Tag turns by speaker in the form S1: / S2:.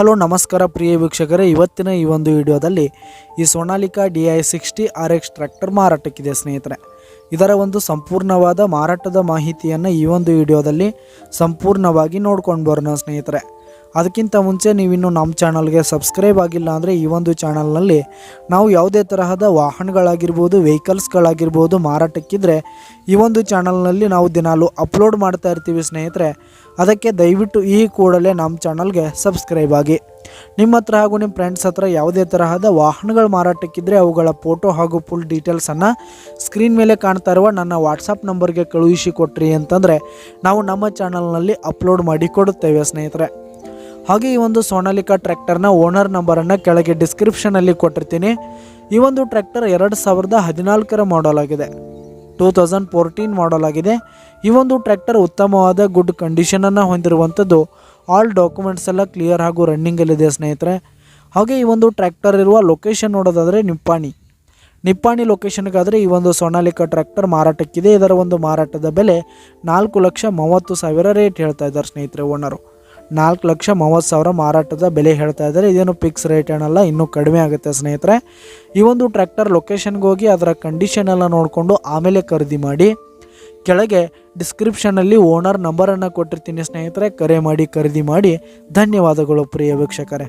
S1: Hello ನಮಸ್ಕಾರ ಪ್ರಿಯ ವೀಕ್ಷಕರೇ, ಇವತ್ತಿನ ಈ ಒಂದು ವಿಡಿಯೋದಲ್ಲಿ ಈ ಸೋನಾಲಿಕಾ DI60 RX ಟ್ರ್ಯಾಕ್ಟರ್ ಮಾರಾಟಕ್ಕಿದೆ ಸ್ನೇಹಿತರೆ. ಇದರ ಒಂದು ಸಂಪೂರ್ಣವಾದ ಮಾರಾಟದ ಮಾಹಿತಿಯನ್ನು ಈ ಒಂದು ವಿಡಿಯೋದಲ್ಲಿ ಸಂಪೂರ್ಣವಾಗಿ ನೋಡ್ಕೊಂಡು ಬರೋಣ ಸ್ನೇಹಿತರೆ. ಅದಕ್ಕಿಂತ ಮುಂಚೆ ನೀವಿನ್ನು ನಮ್ಮ ಚಾನಲ್ಗೆ ಸಬ್ಸ್ಕ್ರೈಬ್ ಆಗಿಲ್ಲ ಅಂದರೆ ಈ ಒಂದು ಚಾನಲ್ನಲ್ಲಿ ನಾವು ಯಾವುದೇ ತರಹದ ವಾಹನಗಳಾಗಿರ್ಬೋದು, ವೆಹಿಕಲ್ಸ್ಗಳಾಗಿರ್ಬೋದು ಮಾರಾಟಕ್ಕಿದ್ರೆ ಈ ಒಂದು ಚಾನಲ್ನಲ್ಲಿ ನಾವು ದಿನಾಲು ಅಪ್ಲೋಡ್ ಮಾಡ್ತಾ ಇರ್ತೀವಿ ಸ್ನೇಹಿತರೆ. ಅದಕ್ಕೆ ದಯವಿಟ್ಟು ಈ ಕೂಡಲೇ ನಮ್ಮ ಚಾನಲ್ಗೆ ಸಬ್ಸ್ಕ್ರೈಬ್ ಆಗಿ. ನಿಮ್ಮ ಹತ್ರ ಹಾಗೂ ನಿಮ್ಮ ಫ್ರೆಂಡ್ಸ್ ಹತ್ರ ಯಾವುದೇ ತರಹದ ವಾಹನಗಳು ಮಾರಾಟಕ್ಕಿದ್ರೆ ಅವುಗಳ ಫೋಟೋ ಹಾಗೂ ಫುಲ್ ಡೀಟೇಲ್ಸನ್ನು ಸ್ಕ್ರೀನ್ ಮೇಲೆ ಕಾಣ್ತಾ ಇರುವ ನನ್ನ ವಾಟ್ಸಪ್ ನಂಬರ್ಗೆ ಕಳುಹಿಸಿ ಕೊಟ್ರಿ ಅಂತಂದರೆ ನಾವು ನಮ್ಮ ಚಾನಲ್ನಲ್ಲಿ ಅಪ್ಲೋಡ್ ಮಾಡಿ ಕೊಡುತ್ತೇವೆ ಸ್ನೇಹಿತರೆ. ಹಾಗೆ ಈ ಒಂದು ಸೋನಾಲಿಕಾ ಟ್ರ್ಯಾಕ್ಟರ್ನ ಓನರ್ ನಂಬರನ್ನು ಕೆಳಗೆ ಡಿಸ್ಕ್ರಿಪ್ಷನಲ್ಲಿ ಕೊಟ್ಟಿರ್ತೀನಿ. ಈ ಒಂದು ಟ್ರ್ಯಾಕ್ಟರ್ 2014 ಮಾಡಲ್ ಆಗಿದೆ, 2014 ಮಾಡಲ್ ಆಗಿದೆ. ಈ ಒಂದು ಟ್ರ್ಯಾಕ್ಟರ್ ಉತ್ತಮವಾದ ಗುಡ್ ಕಂಡೀಷನನ್ನು ಹೊಂದಿರುವಂಥದ್ದು. ಆಲ್ ಡಾಕ್ಯುಮೆಂಟ್ಸ್ ಎಲ್ಲ ಕ್ಲಿಯರ್ ಹಾಗೂ ರನ್ನಿಂಗಲ್ಲಿದೆ ಸ್ನೇಹಿತರೆ. ಹಾಗೆ ಈ ಒಂದು ಟ್ರ್ಯಾಕ್ಟರ್ ಇರುವ ಲೊಕೇಶನ್ ನೋಡೋದಾದರೆ ನಿಪ್ಪಾಣಿ ಲೊಕೇಶನ್ಗಾದರೆ ಈ ಒಂದು ಸೋನಾಲಿಕಾ ಟ್ರ್ಯಾಕ್ಟರ್ ಮಾರಾಟಕ್ಕಿದೆ. ಇದರ ಒಂದು ಮಾರಾಟದ ಬೆಲೆ 4,30,000 ರೇಟ್ ಹೇಳ್ತಾ ಇದ್ದಾರೆ ಸ್ನೇಹಿತರೆ. ಓನರು 4,30,000 ಮಾರಾಟದ ಬೆಲೆ ಹೇಳ್ತಾ ಇದ್ದಾರೆ. ಇದೇನು ಫಿಕ್ಸ್ ರೇಟ್ ಏನಲ್ಲ, ಇನ್ನೂ ಕಡಿಮೆ ಆಗುತ್ತೆ ಸ್ನೇಹಿತರೆ. ಈ ಒಂದು ಟ್ರ್ಯಾಕ್ಟರ್ ಲೊಕೇಶನ್ಗೆ ಹೋಗಿ ಅದರ ಕಂಡೀಷನ್ ಎಲ್ಲ ನೋಡಿಕೊಂಡು ಆಮೇಲೆ ಖರೀದಿ ಮಾಡಿ. ಕೆಳಗೆ ಡಿಸ್ಕ್ರಿಪ್ಷನಲ್ಲಿ ಓನರ್ ನಂಬರನ್ನು ಕೊಟ್ಟಿರ್ತೀನಿ ಸ್ನೇಹಿತರೆ, ಕರೆ ಮಾಡಿ ಖರೀದಿ ಮಾಡಿ. ಧನ್ಯವಾದಗಳು ಪ್ರಿಯ ವೀಕ್ಷಕರೇ.